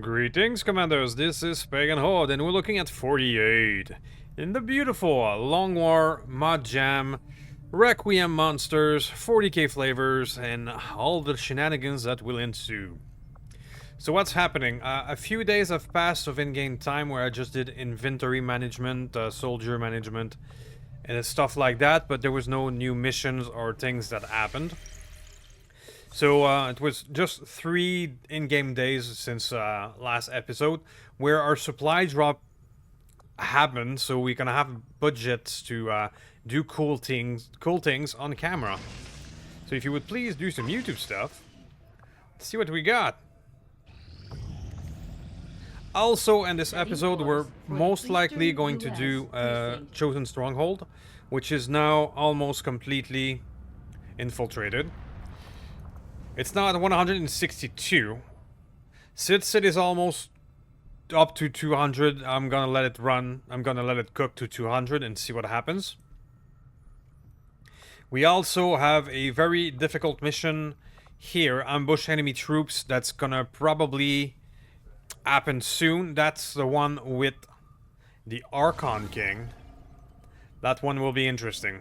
Greetings, Commanders. This is Pagan Horde, and we're looking at 48. In the beautiful Long War, Mod Jam, Requiem monsters, 40k flavors, and all the shenanigans that will ensue. So what's happening? A few days have passed of in-game time where I just did inventory management, soldier management, and stuff like that, but there was no new missions or things that happened. So it was just 3 in-game days since last episode where our supply drop happened, so we're gonna have budgets to do cool things on camera. So if you would please do some YouTube stuff, let's see what we got. Also, in this episode, we're most likely going to do Chosen Stronghold, which is now almost completely infiltrated. It's now at 162. Sid is almost up to 200. I'm gonna let it run. I'm gonna let it cook to 200 and see what happens. We also have a very difficult mission here. Ambush enemy troops. That's gonna probably happen soon. That's the one with the Archon King. That one will be interesting.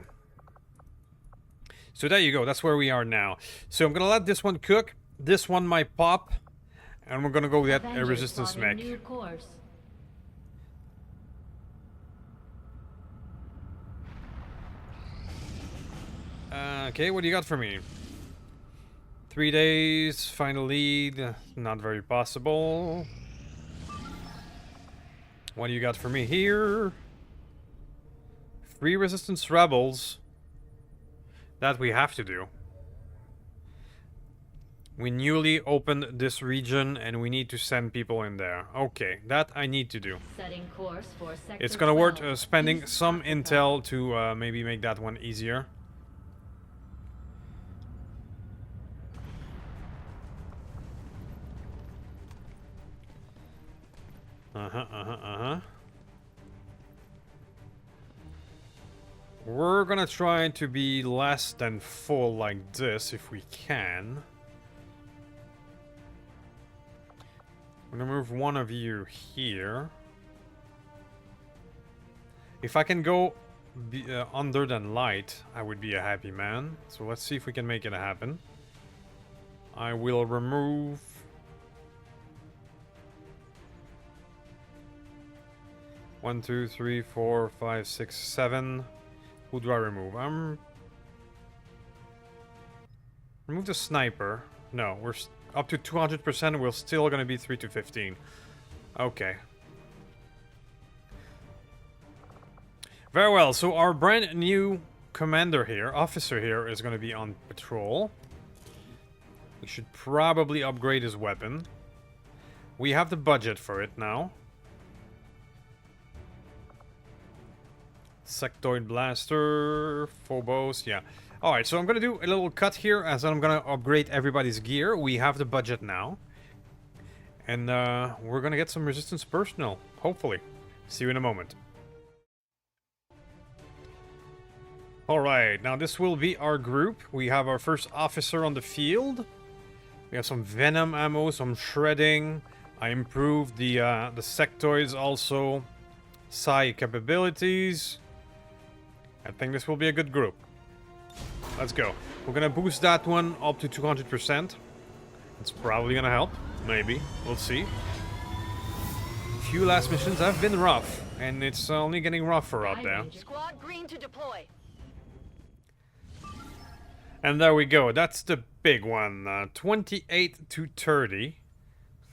So there you go, that's where we are now. So I'm gonna let this one cook, this one might pop, and we're gonna go get a resistance mech. Okay, what do you got for me? 3 days, final lead, not very possible. What do you got for me here? 3 resistance rebels. That we have to do. We newly opened this region and we need to send people in there. Okay, that I need to do. Setting course for sector It's gonna worth 12. spending some intel to maybe make that one easier. We're gonna try to be less than full like this if we can. I'm gonna move one of you here. If I can go under than light, I would be a happy man. So let's see if we can make it happen. I will remove... One, two, three, 4, 5, 6, 7. Who do I remove? Remove the sniper. No, we're up to 200%. We're still gonna be 3 to 15. Okay. Very well. So our brand new commander here, officer here, is gonna be on patrol. We should probably upgrade his weapon. We have the budget for it now. Sectoid Blaster, Phobos, yeah. Alright, so I'm gonna do a little cut here as I'm gonna upgrade everybody's gear. We have the budget now. And we're gonna get some resistance personnel, hopefully. See you in a moment. Alright, now this will be our group. We have our first officer on the field. We have some venom ammo, some shredding. I improved the sectoids also. Psi capabilities. I think this will be a good group. Let's go. We're gonna boost that one up to 200%. It's probably gonna help. Maybe. We'll see. Few last missions have been rough. And it's only getting rougher out there. Squad green to deploy. And there we go. That's the big one. 28 to 30.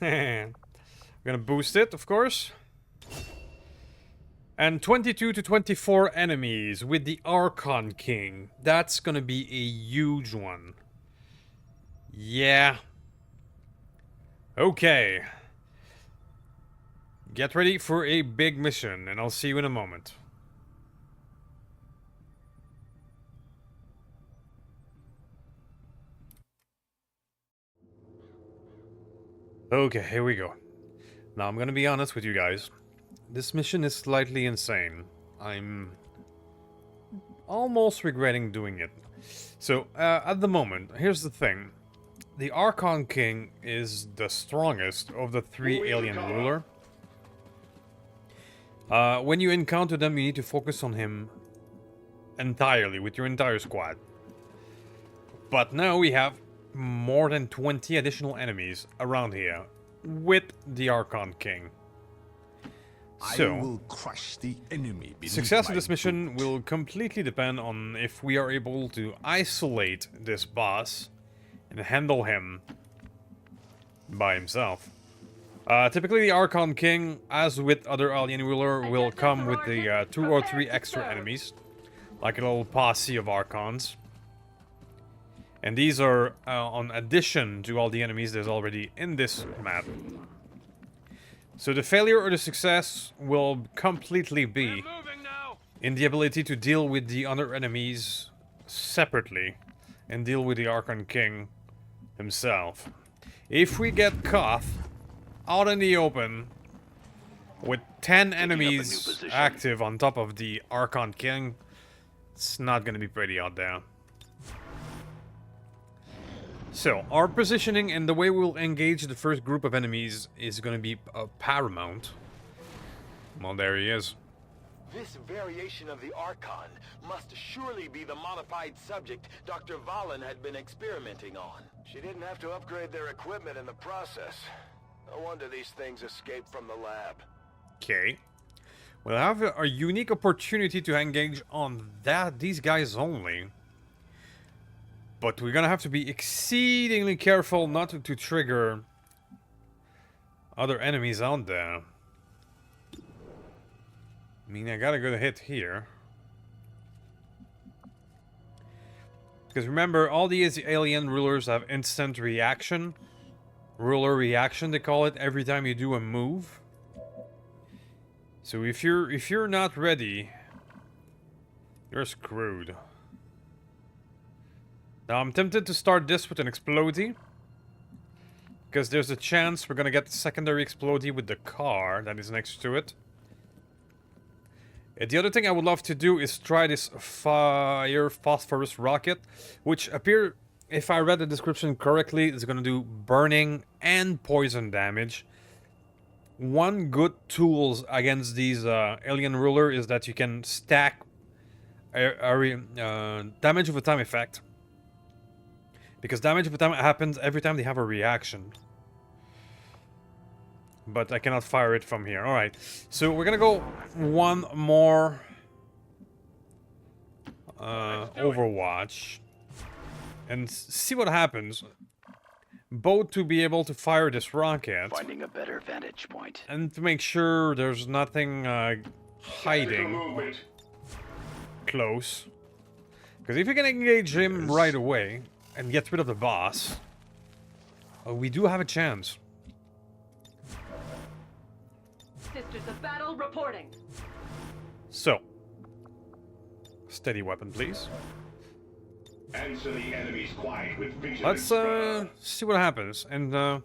We're gonna boost it, of course. And 22 to 24 enemies with the Archon King. That's gonna be a huge one. Yeah. Okay. Get ready for a big mission, and I'll see you in a moment. Okay, here we go. Now I'm gonna be honest with you guys. This mission is slightly insane. I'm almost regretting doing it. So, at the moment, here's the thing. the Archon King is the strongest of the three alien ruler. When you encounter them, you need to focus on him entirely, with your entire squad. But now we have more than 20 additional enemies around here with the Archon King. So, I will crush the enemy beneath success of my this mission boot. will completely depend on if we are able to isolate this boss and handle him by himself. Typically, the Archon King, as with other alien ruler, will come with the 2 or 3 extra enemies, like a little posse of Archons. And these are on addition to all the enemies there's already in this map. So the failure or the success will completely be in the ability to deal with the other enemies separately and deal with the Archon King himself. If we get caught out in the open with 10 enemies active on top of the Archon King, it's not gonna be pretty out there. So, our positioning and the way we'll engage the first group of enemies is going to be paramount. Well, there he is. This variation of the Archon must surely be the modified subject Dr. Valen had been experimenting on. She didn't have to upgrade their equipment in the process. No wonder these things escaped from the lab. Okay. We'll have a unique opportunity to engage on these guys only. But we're gonna have to be exceedingly careful not to trigger other enemies out there. I mean, I got a good hit here. Because remember, all these alien rulers have instant reaction. Ruler reaction, they call it, every time you do a move. So if you're not ready, you're screwed. Now, I'm tempted to start this with an explodey, because there's a chance we're gonna get the secondary explodey with the car that is next to it. The other thing I would love to do is try this fire phosphorus rocket, which if I read the description correctly, is gonna do burning and poison damage. One good tools against these alien ruler is that you can stack damage over time effect. Because damage over time happens every time they have a reaction. But I cannot fire it from here. Alright, so we're gonna go one more Overwatch. And see what happens. Both to be able to fire this rocket. Finding a better vantage point. And to make sure there's nothing hiding close. Because if you can engage him right away and get rid of the boss, we do have a chance. Sisters of Battle reporting. So, steady weapon, please. Answer the enemy's quiet with vigilance. Let's see what happens. And I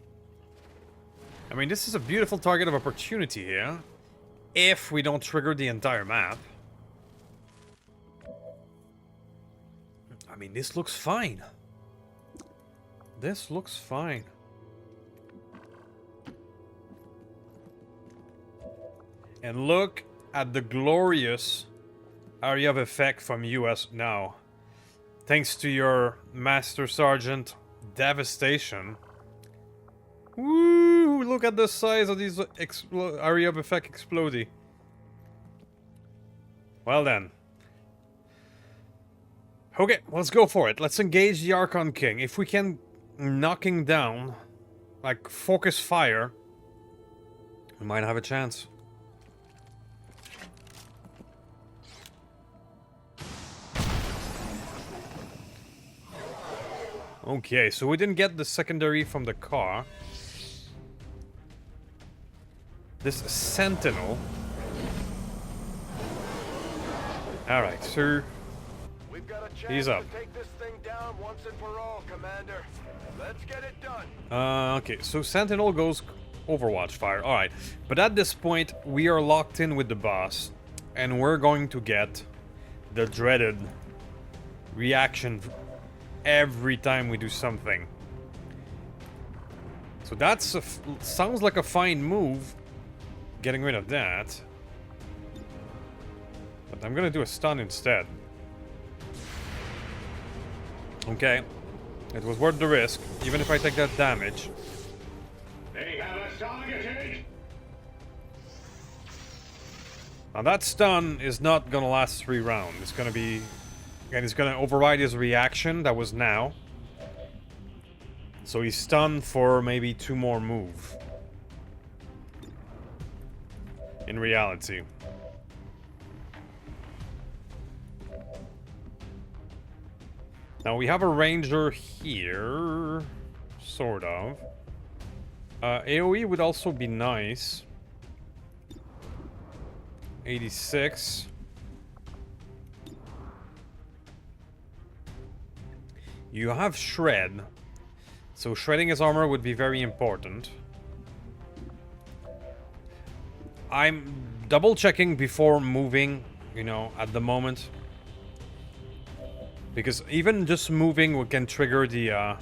mean, this is a beautiful target of opportunity here, if we don't trigger the entire map. I mean, this looks fine. This looks fine. And look at the glorious area of effect from US now. Thanks to your Master Sergeant Devastation. Woo! Look at the size of these area of effect explodey. Well then. Okay, let's go for it. Let's engage the Archon King. If we can knock him down, like focus fire, we might have a chance. Okay, so we didn't get the secondary from the car. This Sentinel. Alright, so We've got a chance he's up. to take this thing down once and for all, Commander. Let's get it done. Okay, so Sentinel goes Overwatch fire. Alright, but at this point, we are locked in with the boss. And we're going to get the dreaded reaction every time we do something. So that's sounds like a fine move, getting rid of that. But I'm gonna do a stun instead. Okay. It was worth the risk, even if I take that damage. They have us targeted. Now that stun is not gonna last 3 rounds. It's gonna be... Again, it's gonna override his reaction that was now. So he's stunned for maybe 2 more moves. In reality. Now we have a ranger here. Sort of. AoE would also be nice. 86. You have shred. So shredding his armor would be very important. I'm double checking before moving, you know, at the moment. Because even just moving can trigger the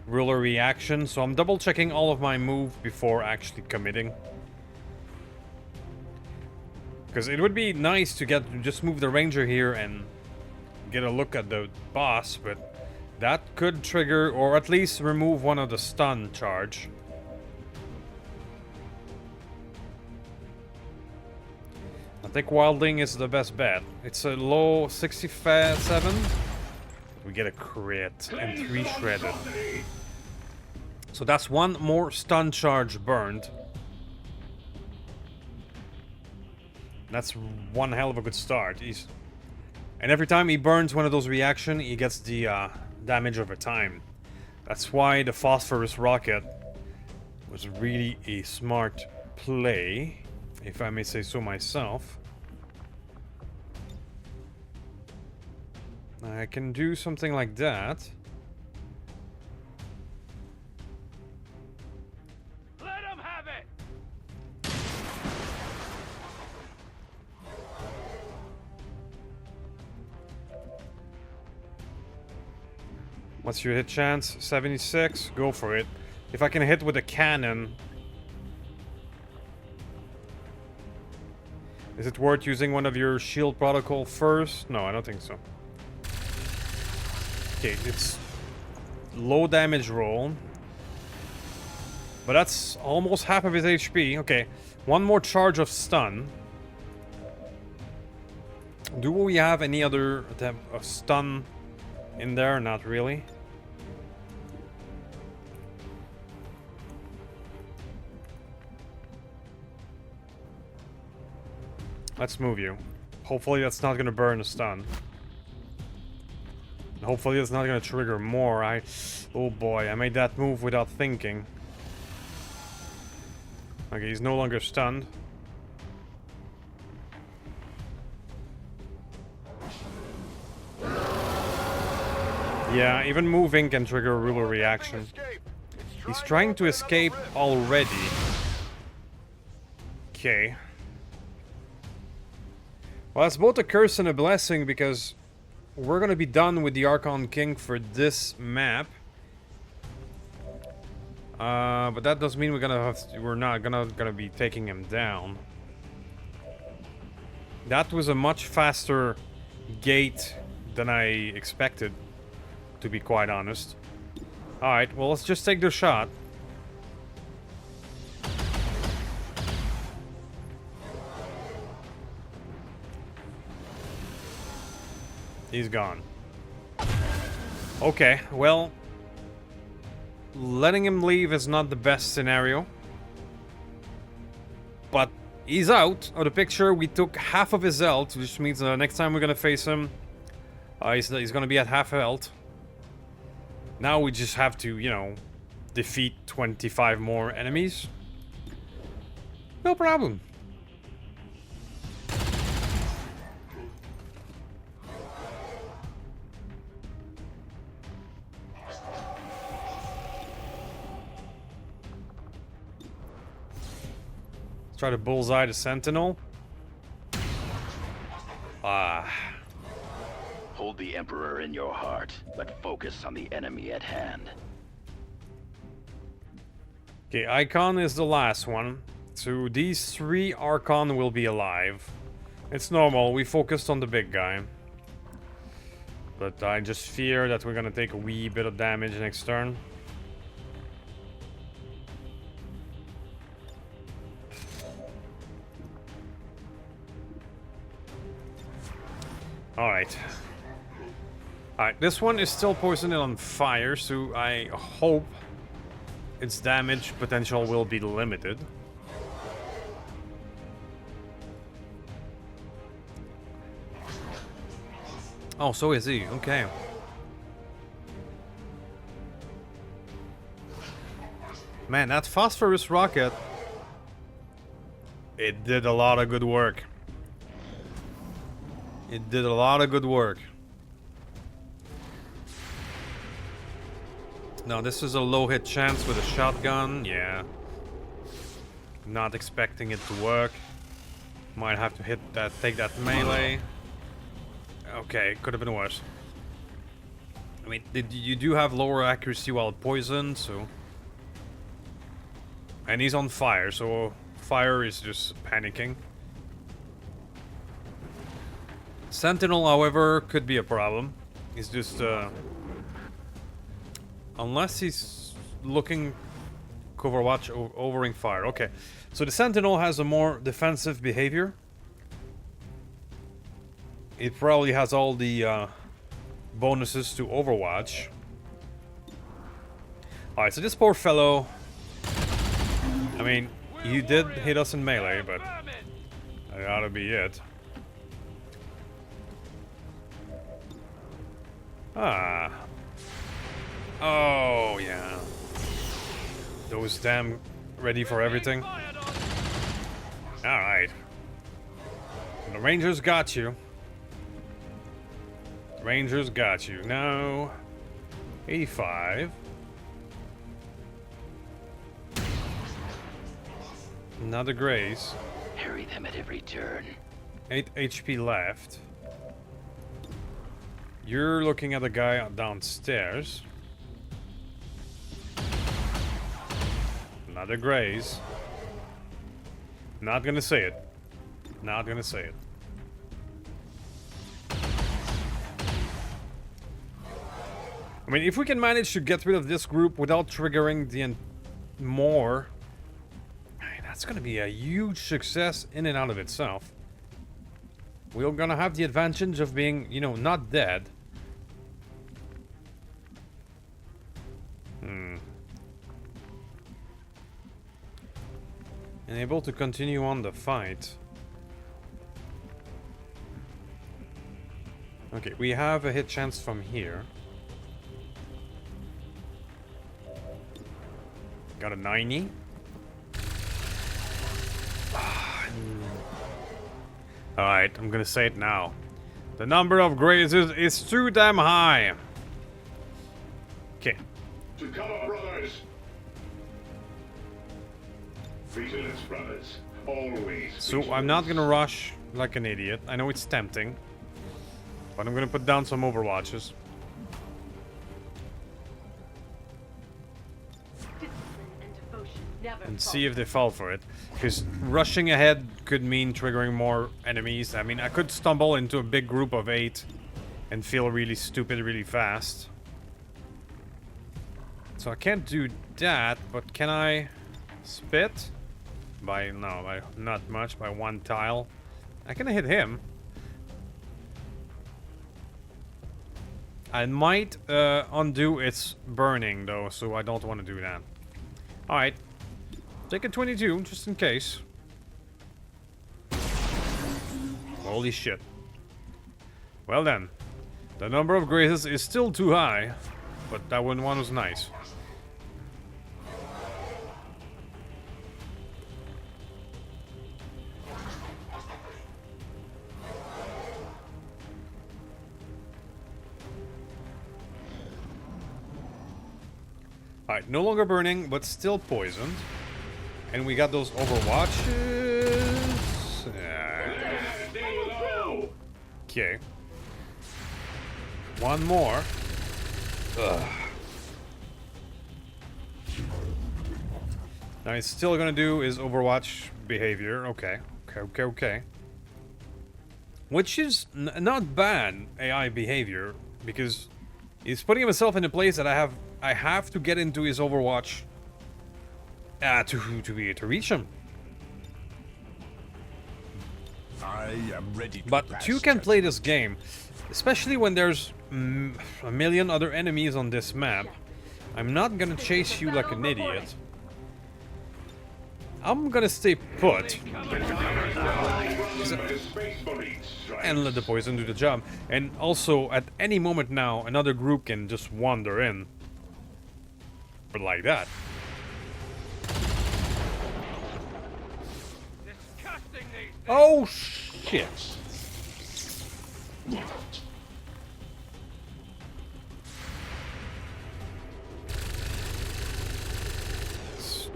ruler reaction. So I'm double checking all of my moves before actually committing. Because it would be nice to just move the ranger here and get a look at the boss, but that could trigger, or at least remove one of the stun charge. I think Wildling is the best bet. It's a low 67. We get a crit and 3 shredded. So that's 1 more stun charge burned. That's one hell of a good start. And every time he burns one of those reactions, he gets the damage over time. That's why the phosphorus rocket was really a smart play, if I may say so myself. I can do something like that. Let him have it! What's your hit chance? 76? Go for it. If I can hit with a cannon... Is it worth using one of your shield protocol first? No, I don't think so. Okay, it's low damage roll. But that's almost half of his HP. Okay, 1 more charge of stun. Do we have any other attempt of stun in there? Not really. Let's move you. Hopefully that's not gonna burn a stun. And hopefully it's not gonna trigger more. Oh boy, I made that move without thinking. Okay, he's no longer stunned. Yeah, even moving can trigger a ruler reaction. He's trying to escape already. Okay. Well, that's both a curse and a blessing, because we're gonna be done with the Archon King for this map. But that doesn't mean we're not gonna be taking him down. That was a much faster gate than I expected, to be quite honest. Alright, well, let's just take the shot. He's gone. Okay, well, letting him leave is not the best scenario. But he's out of the picture. We took half of his health, which means next time we're gonna face him, he's gonna be at half health. Now we just have to, you know, defeat 25 more enemies. No problem. Let's try to bullseye the Sentinel. Hold the Emperor in your heart, but focus on the enemy at hand. Okay, Icon is the last one. So these 3 Archon will be alive. It's normal, we focused on the big guy. But I just fear that we're gonna take a wee bit of damage next turn. Alright. Alright, this one is still poisoned on fire, so I hope its damage potential will be limited. Oh, so is he. Okay. Man, that phosphorus rocket, it did a lot of good work. It did a lot of good work. Now, this is a low hit chance with a shotgun. Yeah. Not expecting it to work. Might have to hit that, take that melee. Okay, could have been worse. I mean, you do have lower accuracy while poisoned, so... And he's on fire, so fire is just panicking. Sentinel, however, could be a problem. He's just, unless he's looking cover watch overing fire. Okay, so the Sentinel has a more defensive behavior. It probably has all the bonuses to Overwatch. Alright, so this poor fellow... I mean, you did hit us in melee, but that ought to be it. Ah. Oh, yeah. Those damn ready for everything. Alright. The Rangers got you. Rangers got you. No. 85. Another graze. Harry them at every turn. 8 HP left. You're looking at a guy downstairs. Another graze. Not gonna say it. Not gonna say it. I mean, if we can manage to get rid of this group without triggering the more, that's gonna be a huge success in and out of itself. We're gonna have the advantage of being, you know, not dead. And able to continue on the fight. Okay, we have a hit chance from here. Got a 90. Alright, I'm gonna say it now. The number of grazes is too damn high. Okay. To cover, brothers! Vigilance, brothers. Always. So I'm not gonna rush like an idiot. I know it's tempting. But I'm gonna put down some overwatches. And see if they fall for it. Because rushing ahead could mean triggering more enemies. I mean, I could stumble into a big group of 8 and feel really stupid really fast. So I can't do that, but can I spit? By not much, by 1 tile. I can hit him. I might undo its burning though, so I don't want to do that. Alright. Take a 22, just in case. Holy shit. Well then. The number of grazes is still too high, but that one was nice. Alright, no longer burning, but still poisoned. And we got those overwatches. Okay. One more. Ugh. Now it's still gonna do is Overwatch behavior. Okay. Which is not bad AI behavior, because he's putting himself in a place that I have to get into his Overwatch to reach him. I am ready to But pass two can play judgment. this game, especially when there's a million other enemies on this map. I'm not gonna chase you like an idiot. I'm gonna stay put and let the poison do the job. And also, at any moment now, another group can just wander in. But like that. Oh shit!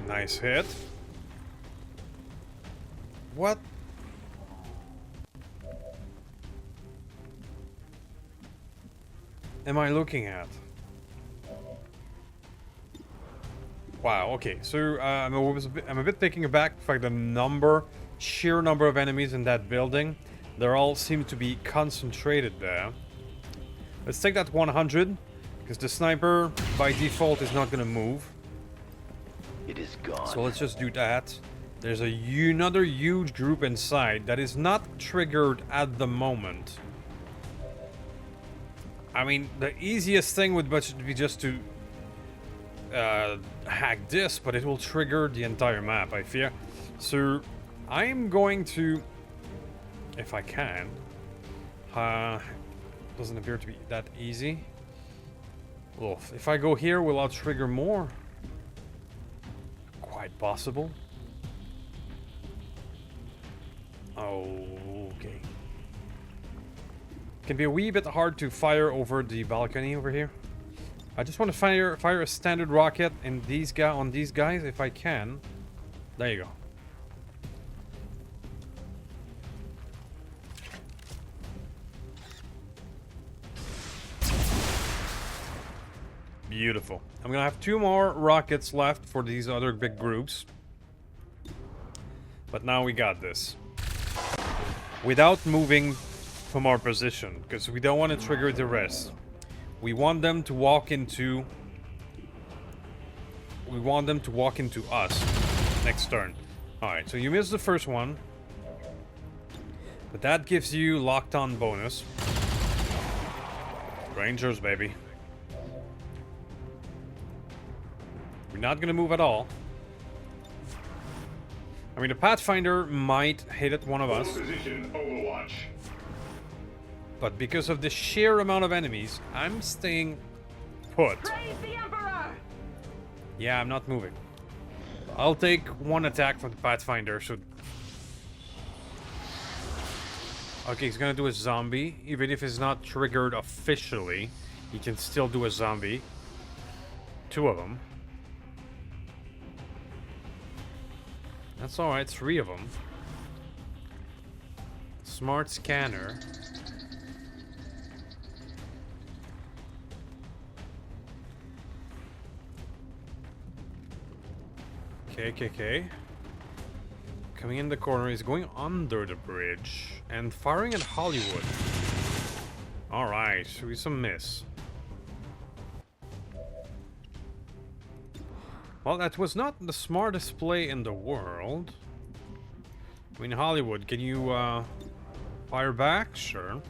Nice hit. What? Am I looking at? Wow, okay, so I'm a bit taken aback by the sheer number of enemies in that building. They all seem to be concentrated there. Let's take that 100, because the sniper by default is not gonna move. It is gone. So let's just do that. There's another huge group inside that is not triggered at the moment. I mean, the easiest thing would be just to hack this, but it will trigger the entire map, I fear. So I'm going to, if I can, doesn't appear to be that easy. Well, if I go here, will I trigger more? Quite possible. Okay. Can be a wee bit hard to fire over the balcony over here. I just want to fire a standard rocket on these guys if I can. There you go. Beautiful. I'm gonna have 2 more rockets left for these other big groups. But now we got this. Without moving from our position, because we don't want to trigger the rest. We want them to walk into... us next turn. Alright, so you missed the first one. But that gives you locked on bonus. Rangers, baby. We're not gonna move at all. I mean, the Pathfinder might hit at one of us. Position Overwatch. But because of the sheer amount of enemies, I'm staying put. Praise the Emperor! Yeah, I'm not moving. I'll take 1 attack from the Pathfinder, so... Okay, he's gonna do a zombie. Even if it's not triggered officially, he can still do a zombie. 2 of them. That's alright, 3 of them. Smart scanner. Okay. Coming in the corner, he's going under the bridge and firing at Hollywood. Alright, so we some miss. Well, that was not the smartest play in the world. I mean, Hollywood, can you fire back? Sure.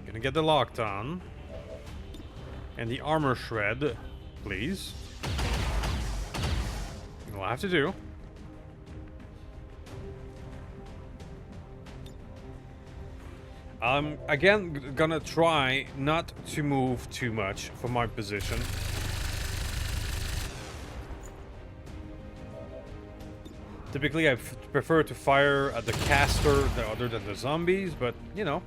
Gonna get the locked on. And the armor shred, please. We'll have to do. I'm again gonna try not to move too much from my position. Typically, I prefer to fire at the caster other than the zombies, but you know,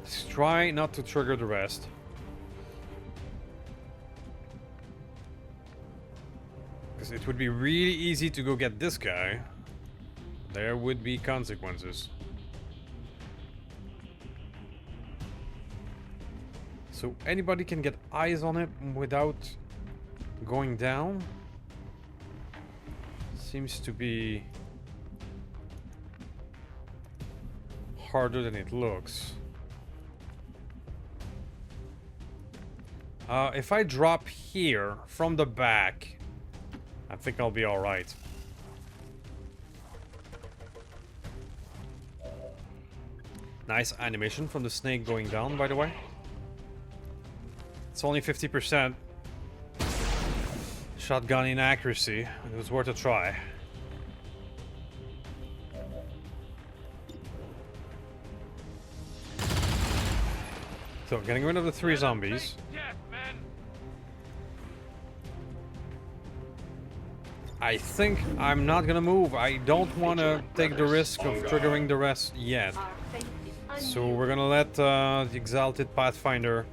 just try not to trigger the rest. Because it would be really easy to go get this guy. There would be consequences. So So anybody can get eyes on it without going down. Seems to be harder than it looks. If I drop here from the back, I think I'll be alright. Nice animation from the snake going down, by the way. It's only 50%. Shotgun inaccuracy. It was worth a try. So, getting rid of the 3 zombies. I think I'm not gonna move. I don't want to take the risk of triggering the rest yet. So we're gonna let the Exalted Pathfinder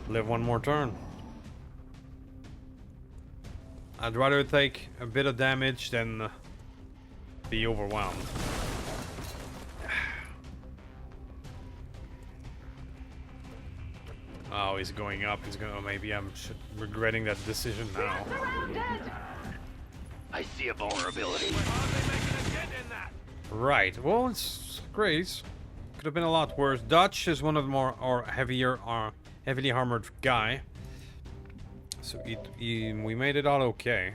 live one more turn. I'd rather take a bit of damage than be overwhelmed. Oh, he's going up. He's gonna. Maybe I'm regretting that decision now. I see a vulnerability. Right. Well, it's great. Could have been a lot worse. Dutch is one of the more heavily armored guy. So we made it out okay.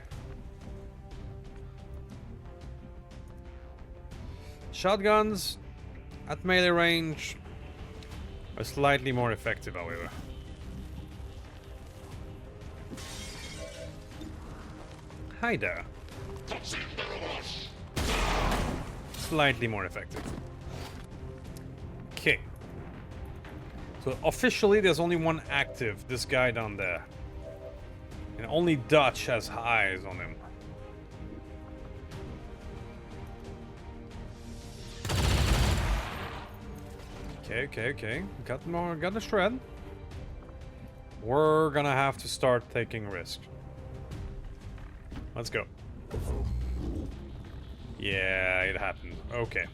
Shotguns at melee range are slightly more effective, however. Hi there. Slightly more effective. Okay. So officially there's only one active, this guy down there. And only Dutch has eyes on him. Okay. Got the shred. We're gonna have to start taking risks. Let's go. Yeah, it happened. Okay.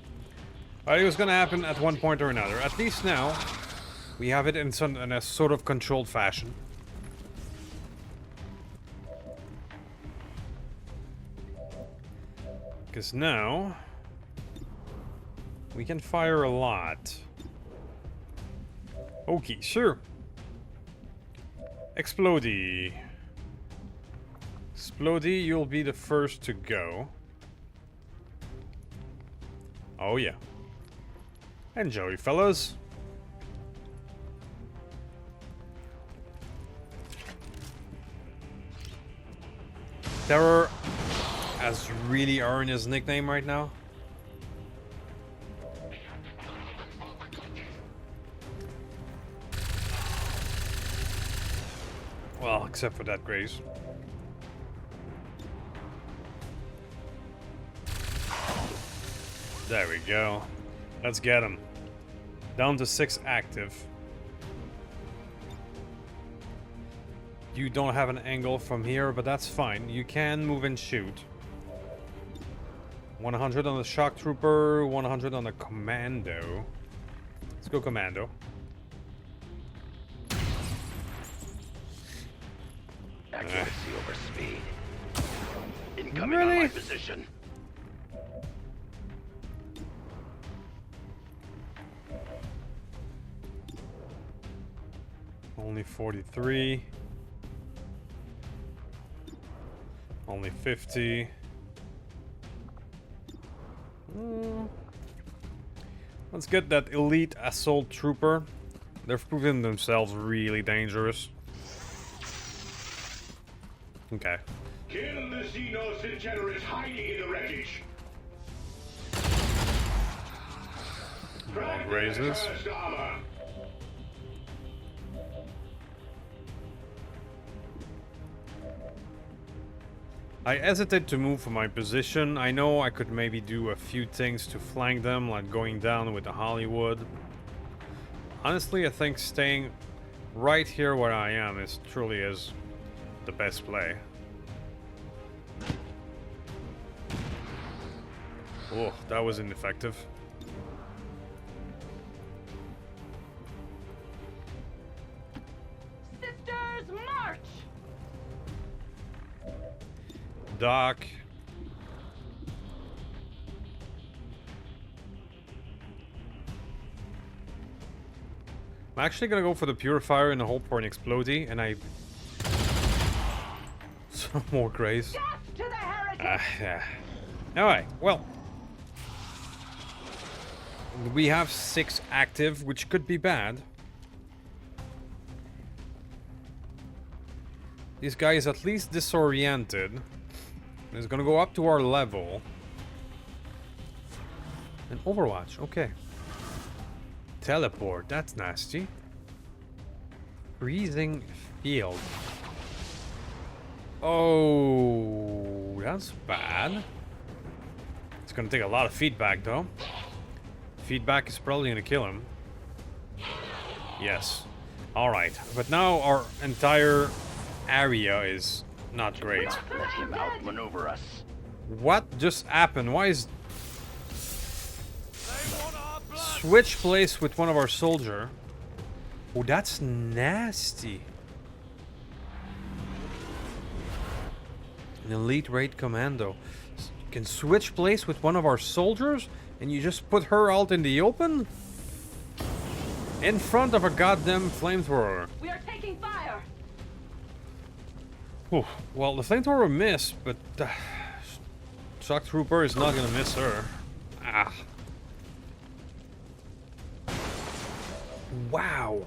It was gonna happen at one point or another. At least now, we have it in a sort of controlled fashion. Because now, we can fire a lot. Okay, sure. Explodey. Explodey, you'll be the first to go. Oh yeah. Enjoy, fellas. Terror has really earned his nickname right now. Well, except for that grace. There we go. Let's get him. Down to 6 active. You don't have an angle from here, but that's fine. You can move and shoot. 100 on the shock trooper, 100 on the commando. Let's go commando. Accuracy over speed. Incoming Really? on my position. Only 43. Only 50. Let's get that elite assault trooper. They've proven themselves really dangerous. Okay. Kill the Xenos degenerates hiding in the wreckage. Long raises. Cursed armor. I hesitate to move from my position. I know I could maybe do a few things to flank them, like going down with the Hollywood. Honestly, I think staying right here where I am truly is the best play. Oh, that was ineffective. Doc. I'm actually gonna go for the purifier in the hope for an explodey, and I... Some more grace. Death to the heretic! Yeah. Alright, well. We have 6 active, which could be bad. This guy is at least disoriented. He's gonna go up to our level. And Overwatch, okay. Teleport, that's nasty. Freezing field. Oh, that's bad. It's gonna take a lot of feedback though. Feedback is probably gonna kill him. Yes. Alright, but now our entire area is not great. Let him outmaneuver us. What just happened? Why is... Switch place with one of our soldier. Oh, that's nasty. An elite raid commando. Can switch place with one of our soldiers and you just put her out in the open? In front of a goddamn flamethrower. We are taking fire! Whew. Well, the flamethrower missed, but Shock Trooper is not gonna miss her. Ah. Wow.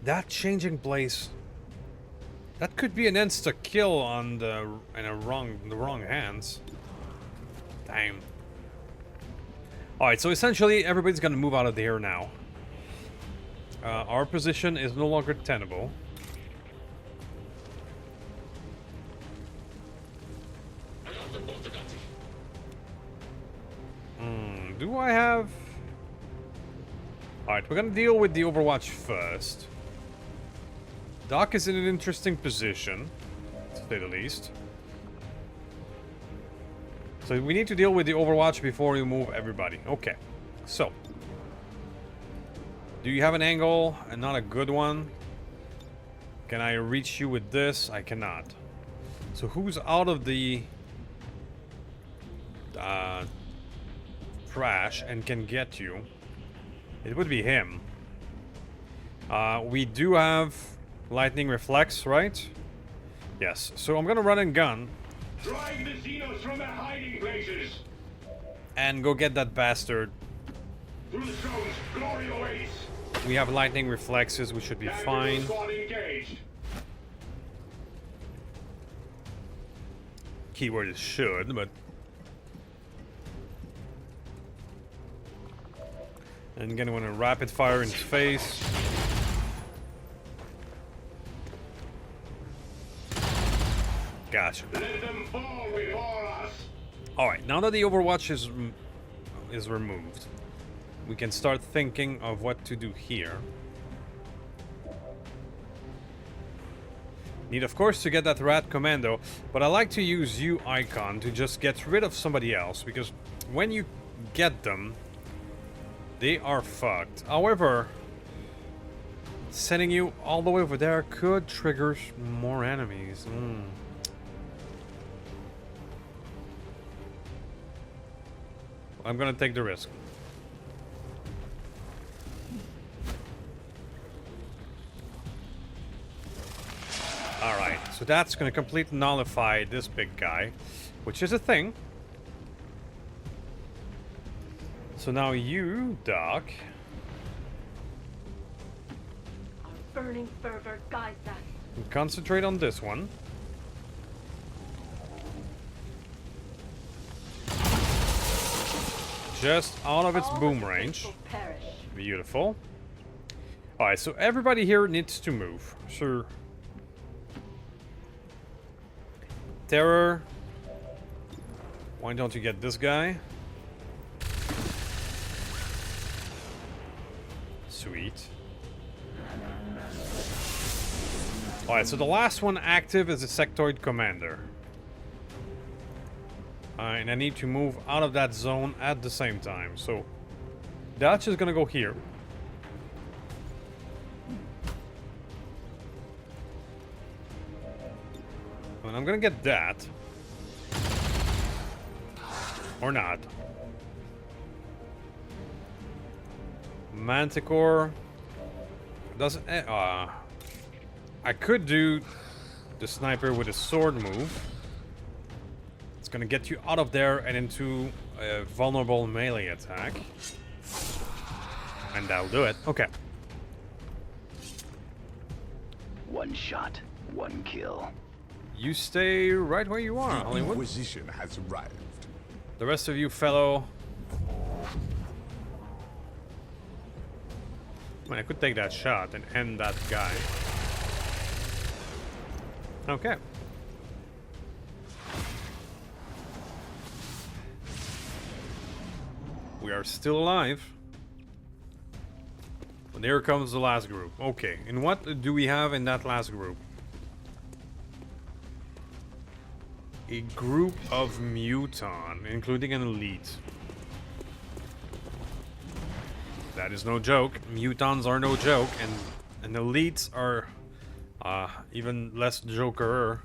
That changing place. That could be an insta kill on the wrong hands. Damn. Alright, so essentially everybody's gonna move out of there now. Our position is no longer tenable. Do I have... Alright, we're gonna deal with the Overwatch first. Doc is in an interesting position, to say the least. So we need to deal with the Overwatch before we move everybody. Okay, so. Do you have an angle and not a good one? Can I reach you with this? I cannot. So who's out of the... trash and can get you? It would be him. We do have lightning reflex, right? Yes. So I'm gonna run and gun. Drive the Xenos from their hiding places. And go get that bastard. Through the stones, glory awaits. We have lightning reflexes, we should be fine. Squad engaged. Keyword is should, but... And again, want to rapid fire in his face. Gotcha. Let them fall before us. Alright, now that the Overwatch is removed, we can start thinking of what to do here. Need, of course, to get that rat commando, but I like to use you, Icon, to just get rid of somebody else, because when you get them, they are fucked. However, sending you all the way over there could trigger more enemies. I'm gonna take the risk. Alright, so that's gonna completely nullify this big guy, which is a thing. So now you, Doc. Our burning fervor guides us. Concentrate on this one. Just out of its All boom the range. faithful perish. Beautiful. Alright, so everybody here needs to move. Sure. Terror. Why don't you get this guy? Sweet. Alright, so the last one active is the Sectoid Commander. And I need to move out of that zone at the same time. So, that's just gonna go here. And I'm gonna get that. Or not. Manticore. Doesn't... I could do the sniper with a sword move. It's gonna get you out of there and into a vulnerable melee attack. And that'll do it. Okay. One shot, one kill. You stay right where you are, Hollywood. Inquisition has arrived. The rest of you fellow... I mean, I could take that shot and end that guy. Okay. We are still alive. But there comes the last group. Okay, and what do we have in that last group? A group of muton, including an elite. That is no joke. Mutons are no joke, and elites are even less joker.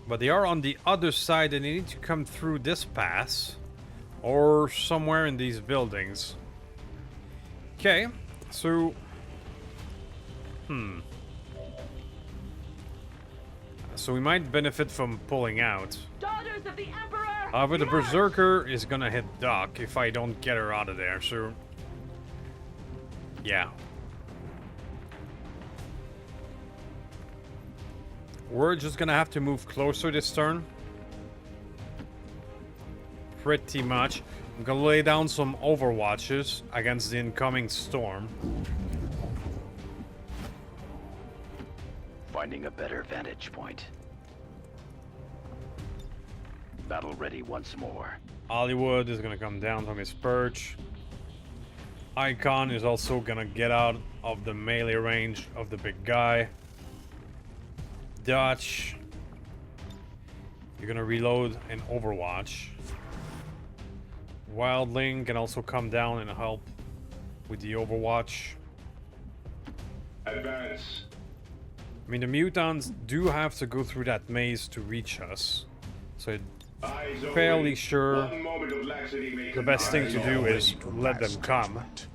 But they are on the other side, and they need to come through this pass or somewhere in these buildings. Okay, so so we might benefit from pulling out. Daughters of the Emperor! But the Berserker is gonna hit Doc if I don't get her out of there, so... yeah. We're just gonna have to move closer this turn. Pretty much. I'm gonna lay down some overwatches against the incoming storm. Finding a better vantage point. Battle ready once more. Hollywood is gonna come down from his perch. Archon is also gonna get out of the melee range of the big guy. Dutch, you're gonna reload and overwatch. Wildling can also come down and help with the overwatch. Advance. I mean, the mutants do have to go through that maze to reach us, so Eyes fairly open. sure One moment of laxity may the best thing to do is let them come. Judgment.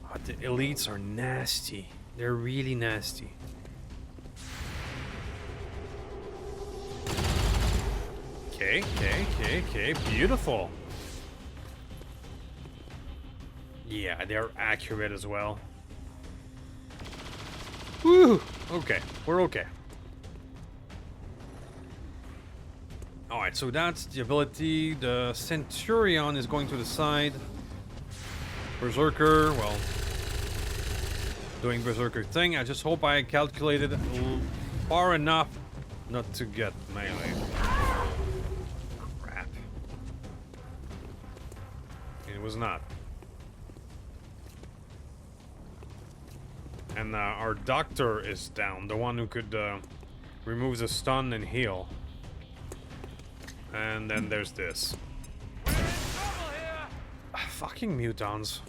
Oh, the elites are nasty. They're really nasty. Okay, beautiful. Yeah, they're accurate as well. Woo! Okay, we're okay. Alright, so that's the ability. The Centurion is going to the side. Berserker, well, doing Berserker thing. I just hope I calculated far enough not to get melee. Crap. It was not. And our doctor is down, the one who could remove the stun and heal. And then there's this. Fucking mutons.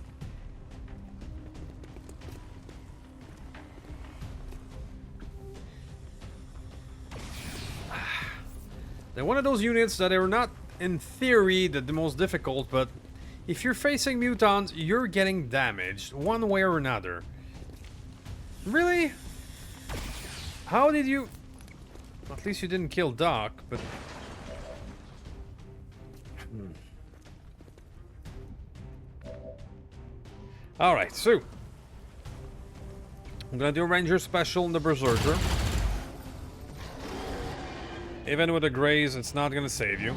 They're one of those units that are not, in theory, the most difficult, but if you're facing mutons, you're getting damaged, one way or another. Really? How did you... At least you didn't kill Doc, but... Alright, so... I'm gonna do a Ranger Special in the Berserker. Even with a graze, it's not gonna save you.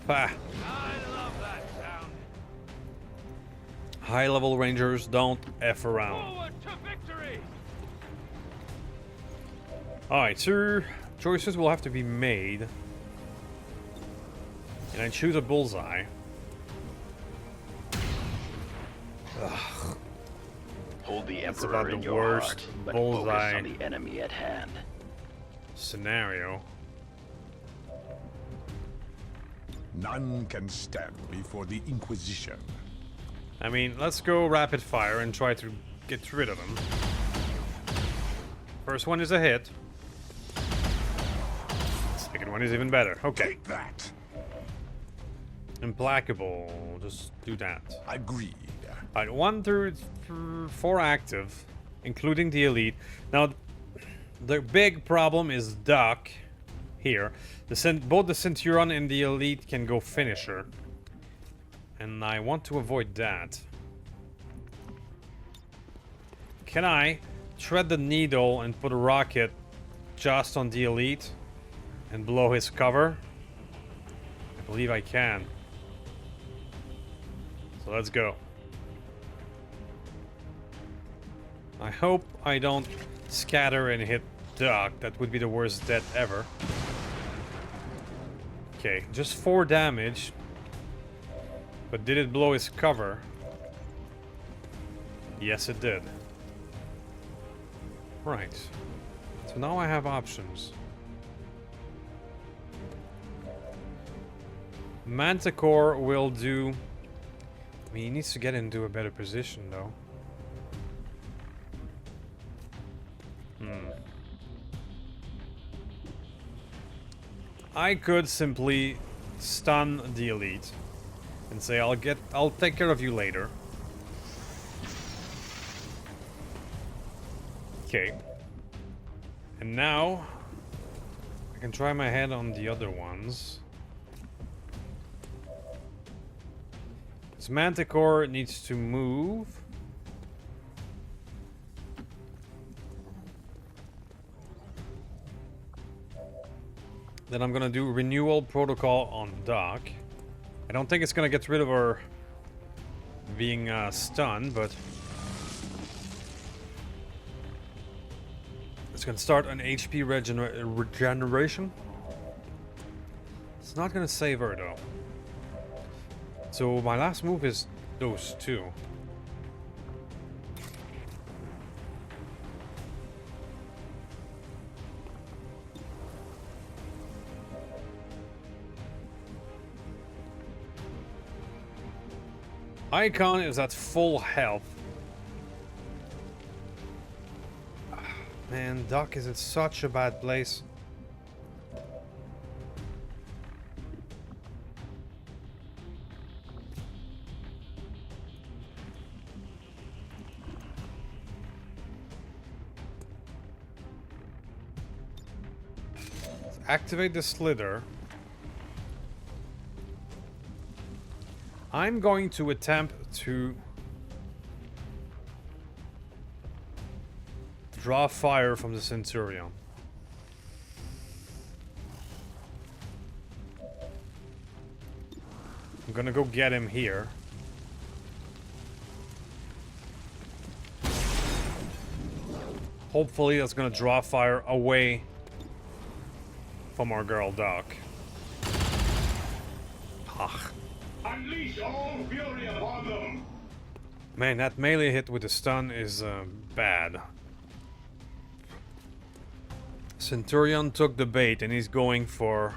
Bah. High-level Rangers don't F around. Alright, so choices will have to be made. And I choose a bullseye. Ugh. Hold the That's Emperor about in the your worst heart, but bullseye focus on the enemy at hand. Scenario. None can stand before the Inquisition. I mean, let's go rapid fire and try to get rid of him. First one is a hit. Second one is even better. Okay. Take that. Implacable. Just do that. Agreed. Alright, 1 through 4 active, including the elite. Now, the big problem is Doc here. Both the Centurion and the elite can go finisher. And I want to avoid that. Can I thread the needle and put a rocket just on the elite and blow his cover? I believe I can. So let's go. I hope I don't scatter and hit Doc. That would be the worst death ever. Okay, just 4 damage. But did it blow his cover? Yes, it did. Right. So now I have options. Manticore will do... I mean, he needs to get into a better position, though. I could simply stun the elite and say, I'll take care of you later. Okay. And now I can try my head on the other ones. This Manticore needs to move. Then I'm gonna do renewal protocol on Doc. I don't think it's gonna get rid of her being stunned, but it's gonna start an HP regeneration. It's not gonna save her though. So my last move is those two. Archon is at full health. Man, Doc is in such a bad place. Let's activate the slither. I'm going to attempt to draw fire from the Centurion. I'm gonna go get him here. Hopefully that's gonna draw fire away from our girl Doc. Ugh. Unleash all fury upon them! Man, that melee hit with the stun is bad. Centurion took the bait and he's going for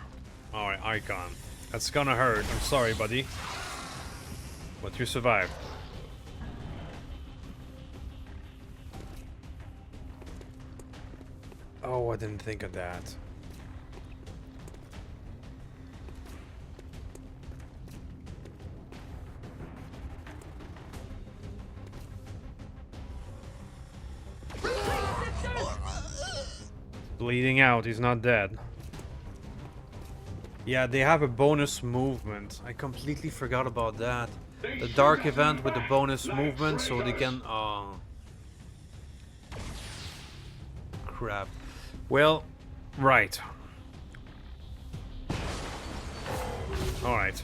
our Archon. That's gonna hurt. I'm sorry, buddy. But you survived. Oh, I didn't think of that. Bleeding out, he's not dead. Yeah, they have a bonus movement. I completely forgot about that. The dark event with the bonus movement, so they can... crap. Well, right. Alright.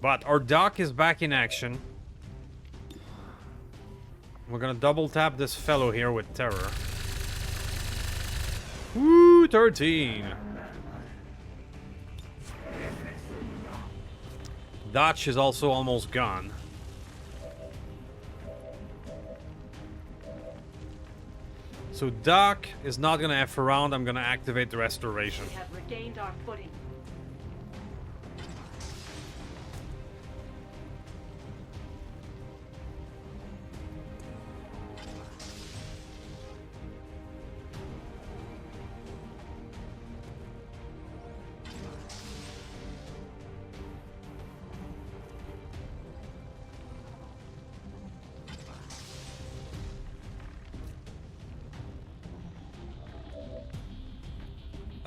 But our Doc is back in action. We're gonna double tap this fellow here with terror. Woo, 13. Dodge is also almost gone. So Doc is not gonna F around. I'm gonna activate the restoration. We have regained our footing.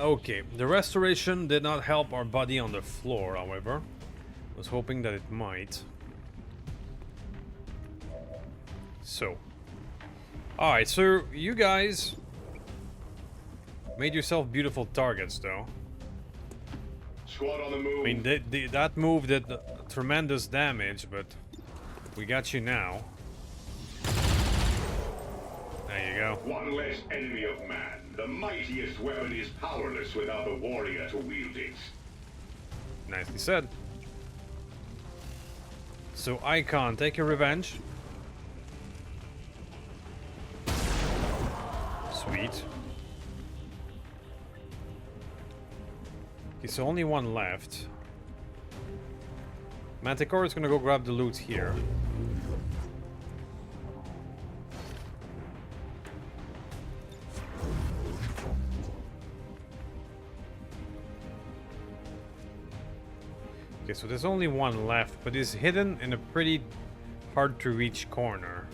Okay, the restoration did not help our buddy on the floor, however. Was hoping that it might. So. Alright, so you guys made yourself beautiful targets, though. Squad on the move. I mean, that move did tremendous damage, but we got you now. There you go. One less enemy of man. The mightiest weapon is powerless without the warrior to wield it. Nicely said. So, Icon, take your revenge. Sweet. Okay, so only one left. Manticore is gonna go grab the loot here. Okay, so there's only one left, but it's hidden in a pretty hard to reach corner.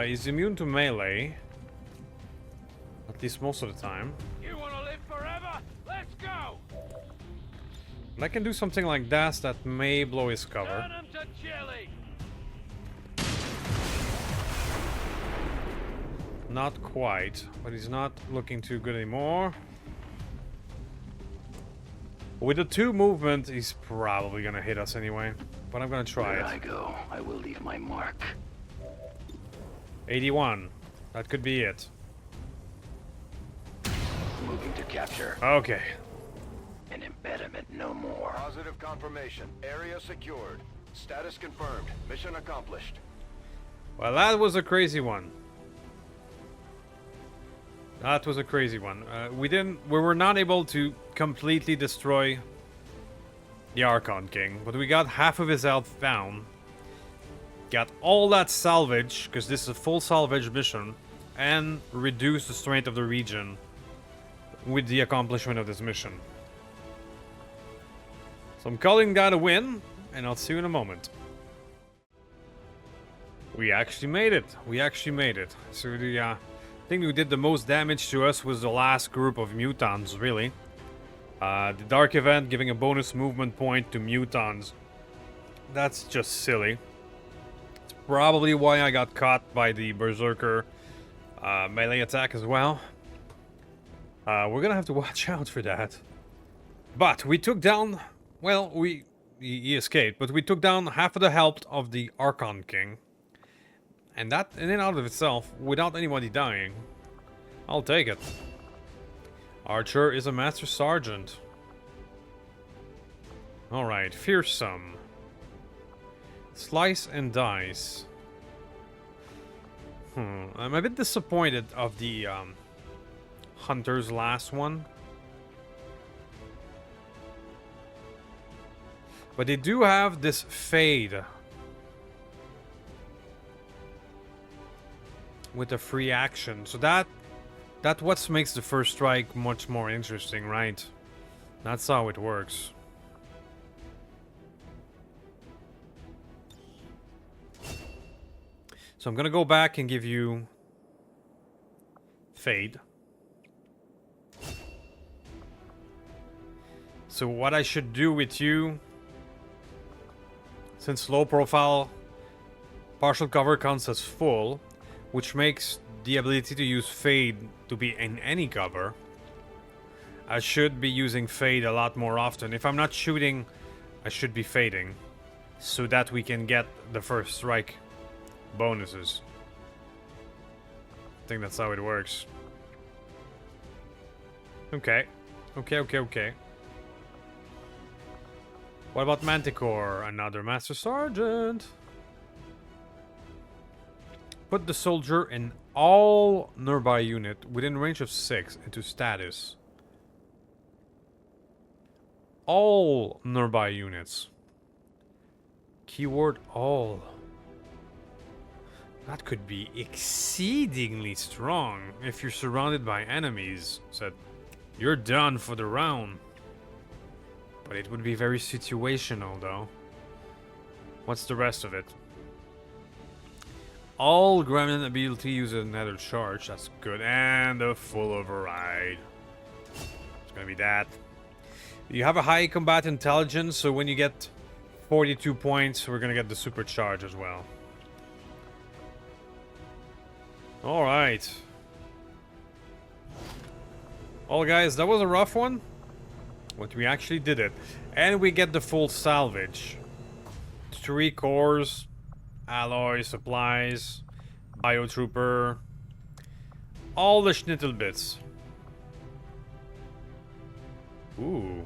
He's immune to melee. At least most of the time. You want to live forever? Let's go! And I can do something like that may blow his cover. Turn him to jelly! Not quite, but he's not looking too good anymore. With the 2 movement, he's probably gonna hit us anyway. But I'm gonna try Where it. I go, I will leave my mark. 81. That could be it. Moving to capture. Okay. An impediment no more. Positive confirmation. Area secured. Status confirmed. Mission accomplished. Well, that was a crazy one. That was a crazy one. We were not able to completely destroy the Archon King, but we got half of his health down. Got all that salvage, because this is a full salvage mission, and reduced the strength of the region with the accomplishment of this mission. So I'm calling that a win, and I'll see you in a moment. We actually made it. We actually made it. So the thing who did the most damage to us was the last group of mutons, really. The Dark Event giving a bonus movement point to mutons. That's just silly. It's probably why I got caught by the Berserker melee attack as well. We're gonna have to watch out for that. But we took down... Well, he escaped, but we took down half of the health of the Archon King. And that, in and out of itself, without anybody dying, I'll take it. Archer is a Master Sergeant. Alright, fearsome. Slice and dice. I'm a bit disappointed of the Hunter's last one. But they do have this fade. With a free action. So that what makes the first strike much more interesting, right? That's how it works. So I'm gonna go back and give you Fade. So what I should do with you, since low profile, partial cover counts as full, which makes the ability to use Fade to be in any cover, I should be using Fade a lot more often. If I'm not shooting, I should be fading, so that we can get the first strike bonuses. I think that's how it works. Okay. Okay. What about Manticore? Another Master Sergeant. Put the soldier in all nearby unit within range of 6 into status. All nearby units. Keyword all. That could be exceedingly strong if you're surrounded by enemies. So you're done for the round. But it would be very situational though. What's the rest of it? All gremlin ability uses another charge. That's good. And a full override. It's gonna be that. You have a high combat intelligence, so when you get 42 points, we're gonna get the supercharge as well. Alright. Well, guys, that was a rough one. But we actually did it. And we get the full salvage. 3 cores, alloy, supplies, biotrooper. All the schnitzel bits. Ooh.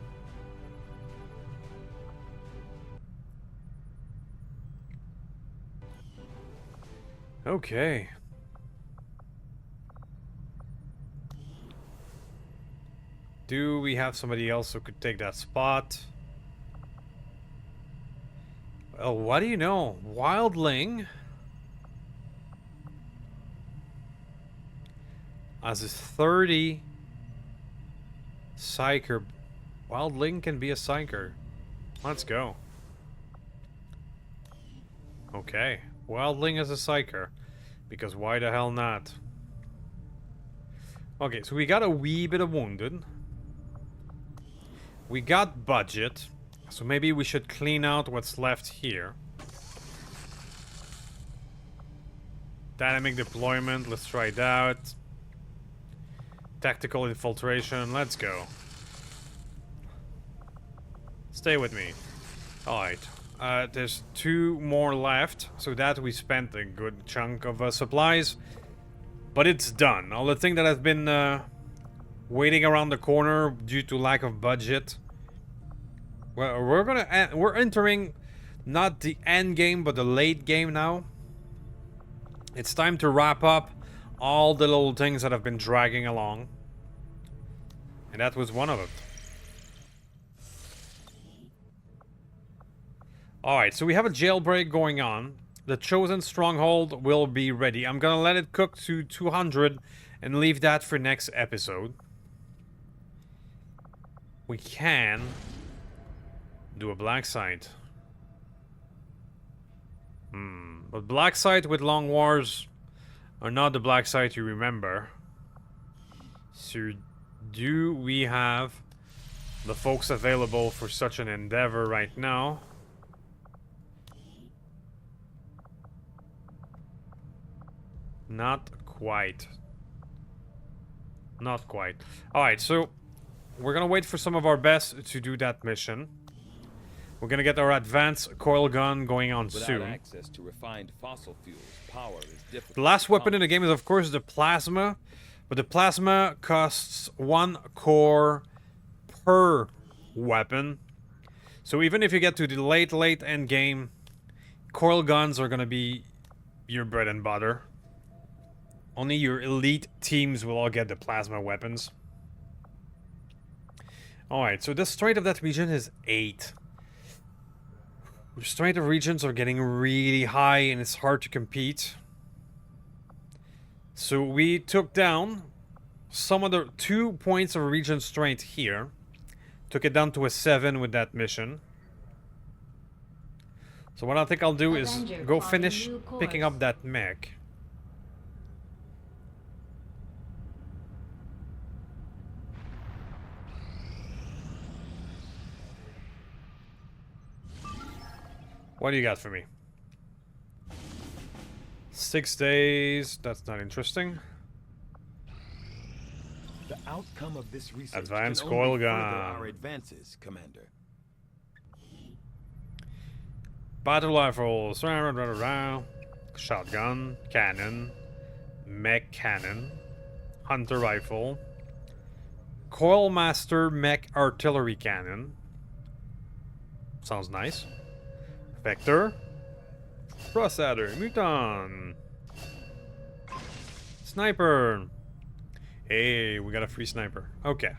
Okay. Do we have somebody else who could take that spot? Oh, what do you know? Wildling as a 30 psyker. Wildling can be a psyker. Let's go. Okay. Wildling as a psyker. Because why the hell not? Okay, so we got a wee bit of wounded. We got budget. So maybe we should clean out what's left here. Dynamic deployment, let's try that. Tactical infiltration, let's go. Stay with me. Alright. There's 2 more left. So that we spent a good chunk of supplies. But it's done. All the thing that has been waiting around the corner due to lack of budget. Well, we're entering not the end game, but the late game now. It's time to wrap up all the little things that have been dragging along. And that was one of them. Alright, so we have a jailbreak going on. The chosen stronghold will be ready. I'm gonna let it cook to 200 and leave that for next episode. We can do a black site. But black site with long wars are not the black site you remember. So do we have the folks available for such an endeavor right now? Not quite. Not quite. Alright, so we're gonna wait for some of our best to do that mission. We're gonna get our advanced coil gun going on soon. Without access to refined fossil fuels, power is difficult. The last weapon in the game is, of course, the plasma. But the plasma costs 1 core per weapon. So even if you get to the late end game, coil guns are gonna be your bread and butter. Only your elite teams will all get the plasma weapons. Alright, so the strength of that region is 8. The strength of regions are getting really high and it's hard to compete. So we took down some of the 2 points of region strength here. Took it down to a 7 with that mission. So what I think I'll do is go finish picking up that mech. What do you got for me? 6 days. That's not interesting. The outcome of this research Advanced can coil only further gun. our advances, Commander. Battle rifles. Shotgun. Cannon. Mech cannon. Hunter rifle. Coil master mech artillery cannon. Sounds nice. Vector. Frost adder. Muton. Sniper. Hey, we got a free sniper. Okay.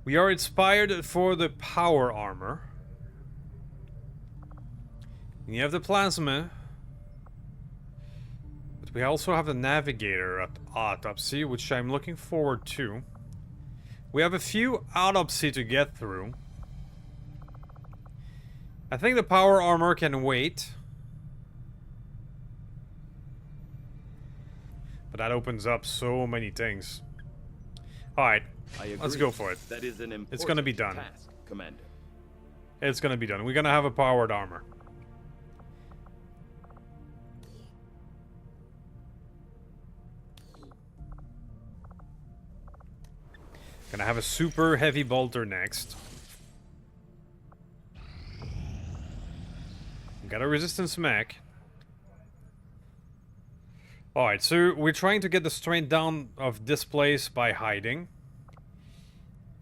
We are inspired for the power armor. And you have the plasma. But we also have the navigator at autopsy, which I'm looking forward to. We have a few autopsy to get through. I think the power armor can wait. But that opens up so many things. Alright, I agree. let's go for it. That is an It's gonna be important done. task, Commander. It's gonna be done. We're gonna have a powered armor. Gonna have a super heavy bolter next. Got a resistance mech. Alright, so we're trying to get the strength down of this place by hiding.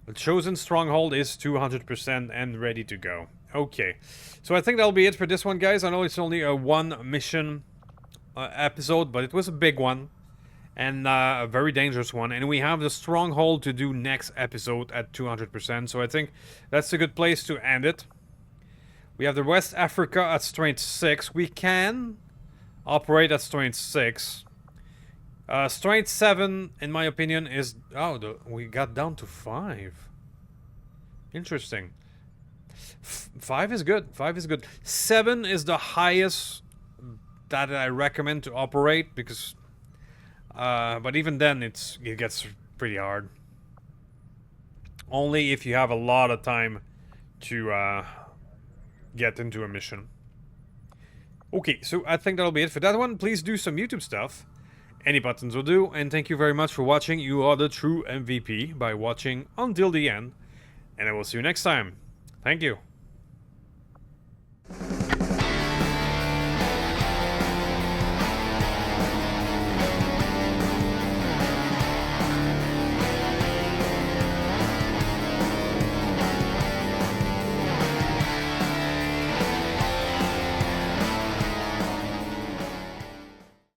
The chosen stronghold is 200% and ready to go. Okay, so I think that'll be it for this one, guys. I know it's only a one mission episode, but it was a big one. And a very dangerous one. And we have the stronghold to do next episode at 200%. So I think that's a good place to end it. We have the West Africa at strength 6. We can operate at strength 6. Strength 7, in my opinion, is... Oh, we got down to 5. Interesting. 5 is good. 5 is good. 7 is the highest that I recommend to operate because... but even then, it gets pretty hard. Only if you have a lot of time to get into a mission. Okay, so I think that'll be it for that one. Please do some YouTube stuff. Any buttons will do. And thank you very much for watching. You are the true MVP by watching until the end. And I will see you next time. Thank you.